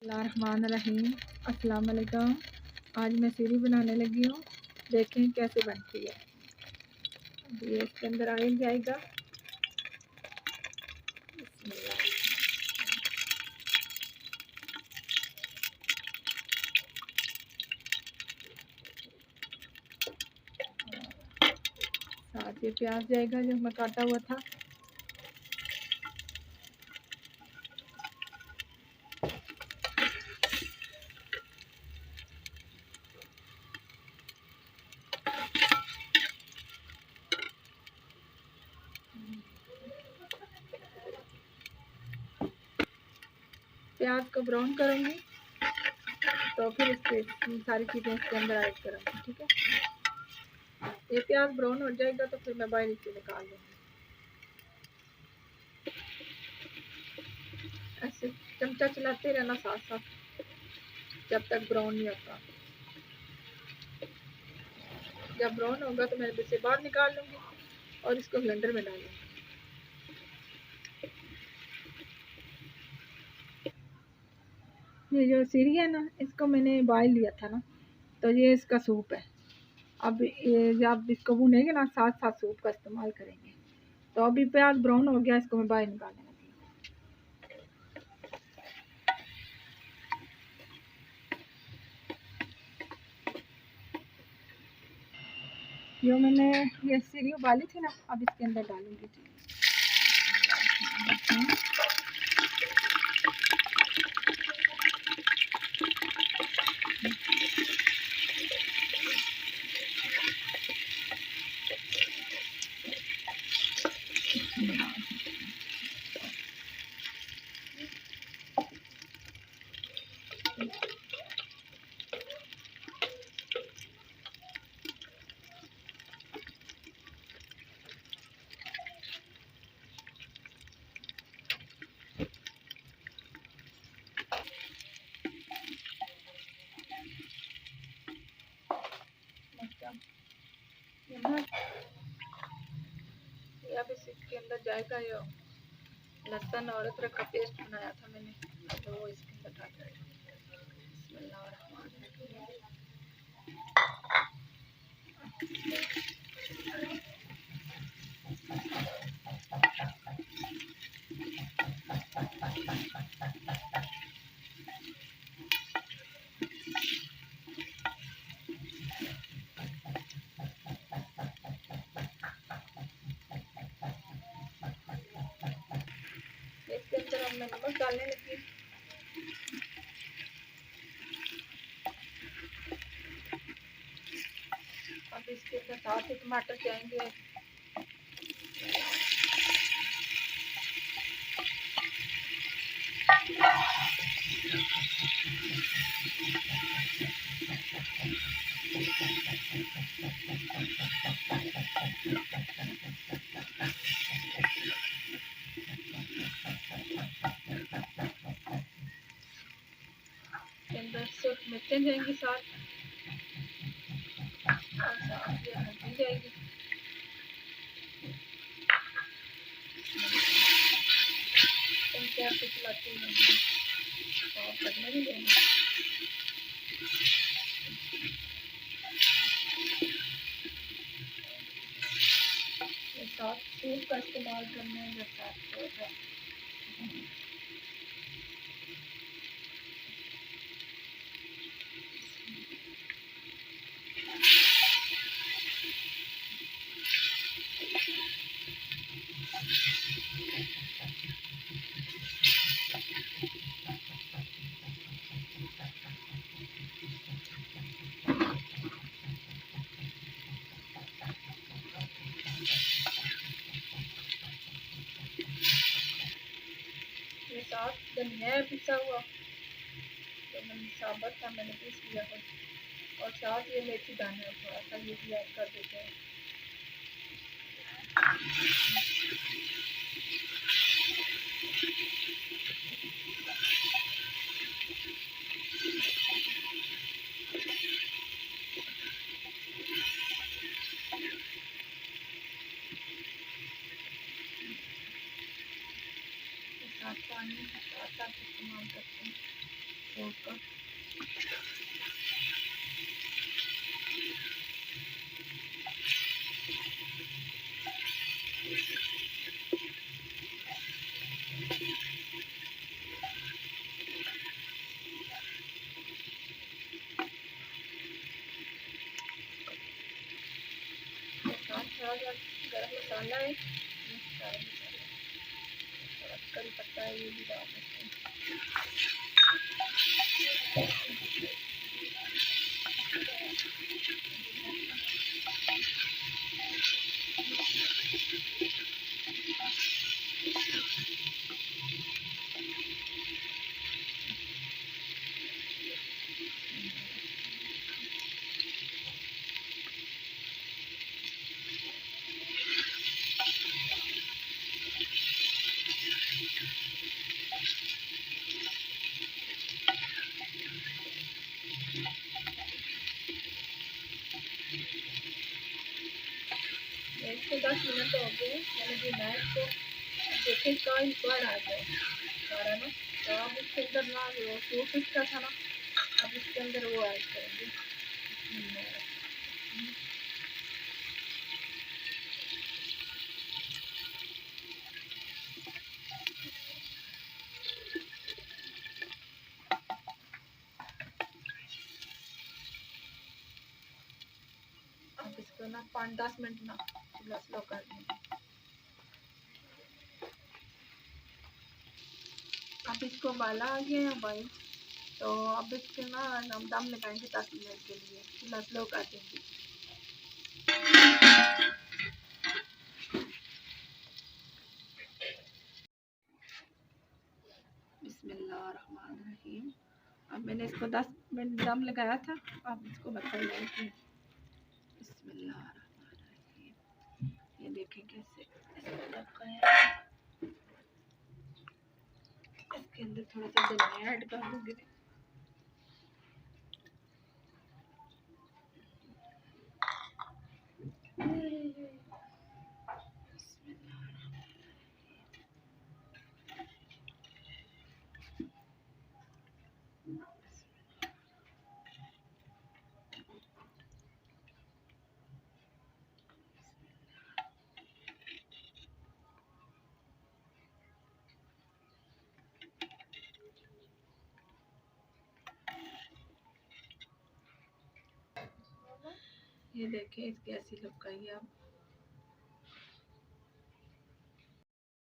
बिस्मिल्लाहिर्रहमानिर्रहीम। अस्सलाम वालेकुम। आज मैं सीरी बनाने लगी हूँ, देखें कैसे बनती है। अब ये इसके अंदर ऑयल जाएगा। बिस्मिल्लाह। साथ ये प्याज जाएगा जो मैं काटा हुआ था। प्याज को ब्राउन करूँगी तो फिर इसके सारी चीज़ें इसके अंदर ऐड करूँगी, ठीक है। ये प्याज ब्राउन हो जाएगा तो फिर मैं बाहर से निकाल लूँगी। ऐसे चमचा चलाते रहना साथ साथ जब तक ब्राउन नहीं होता। जब ब्राउन होगा तो मैं इसे बाहर निकाल लूँगी और इसको ब्लेंडर में डालूँगी। ये जो सीरी है ना, इसको मैंने बॉयल लिया था ना, तो ये इसका सूप है। अब ये जब इसको भुनेंगे ना, साथ साथ सूप का इस्तेमाल करेंगे। तो अभी प्याज ब्राउन हो गया, इसको मैं बाहर निकालने लगी। जो मैंने ये सीरी उबाली थी ना, अब इसके अंदर डालूंगी। अब इसके अंदर जाएगा ये लहसुन और अदरक का पेस्ट बनाया था मैंने, तो वो इसके अंदर डाल देंगे। इसके अंदर अब मैं नमक डालने लगी। अब इसके अंदर साथ ही टमाटर जाएंगे। सिर्फ मिर्चें जाएंगी साथ, और साथ ये हल्दी जाएगी। चमचे चलाती हूँ और करने भी देना। साथ सूप का इस्तेमाल करने में साथ ये साथ धनिया है पिसा हुआ, तो मैंने साबुत था, मैंने पीस लिया था। और साथ ये मेथी दाना है, थोड़ा सा ये भी ऐड कर देते हैं। साथ पानी साथ साथ इस्तेमाल करते हैं। पोर्क का। गरम मसाला है, करी पत्ता है, ये भी डाल देते हैं। इसको 10 मिनट हो गए मैंने बनाया इसको। देखे कई बार आ जाए सारा ना, तो अब इसके अंदर ना वो सूप इसका था ना, अब इसके अंदर वो ऐड करेंगे। अब इसको ना 5-10 मिनट ना चूल्हा स्लो कर देंगे। अब इसको उबाला आ गया है भाई, तो अब इसके ना हम दम लगाएंगे 10 मिनट के लिए, चूल्हा स्लो कर देंगे। बिस्मिल्लाहिर्रहमानिर्रहीम। अब मैंने इसको 10 मिनट दम लगाया था, अब इसको बताइए। बिस्मिल्लाहिर्रहमानिर्रहीम। ये देखें कैसे इसके अंदर थोड़ा सा धनिया ऐड कर दूंगी। ये देखें इसकी ऐसी लुक आई है। अब